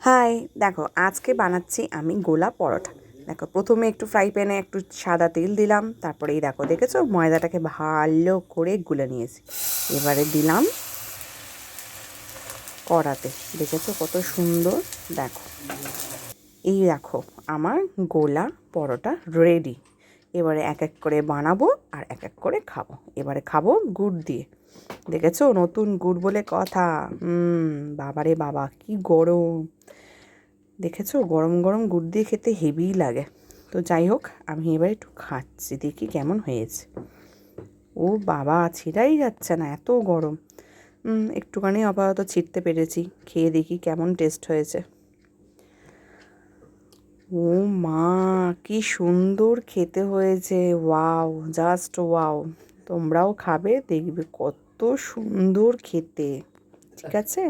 High, দেখো আজকে বানাচ্ছি আমি গোলা পরোটা। দেখো প্রথমে একটু ফ্রাই প্যানে একটু সাদা তেল দিলাম, তারপরে এই দেখো দেখেছো ময়দাটাকে ভালো করে গুলে নিয়েছি। এবারে দিলাম কড়াতে, দেখেছো কত সুন্দর। দেখো এই দেখো আমার গোলা পরোটা রেডি। এবারে এক এক করে বানাবো আর এক এক করে খাবো। এবারে খাবো গুড় দিয়ে। দেখেছো নতুন গুড় বলে কথা। বাবারে বাবা কি গরম। দেখেছো গরম গরম গুড় দিয়ে খেতে হেভিই লাগে। তো যাই হোক, আমি এবার একটু খাচ্ছি, দেখি কেমন হয়েছে। ও বাবা, ছিঁড়াই যাচ্ছে না, এত গরম। একটুখানি আপাতত ছিঁড়তে পেরেছি, খেয়ে দেখি কেমন টেস্ট হয়েছে। ও মা, কি সুন্দর খেতে হয়েছে, ওয়াও, জাস্ট ওয়াও। তোমরাও খাবে, দেখবে কত সুন্দর খেতে। ঠিক আছে।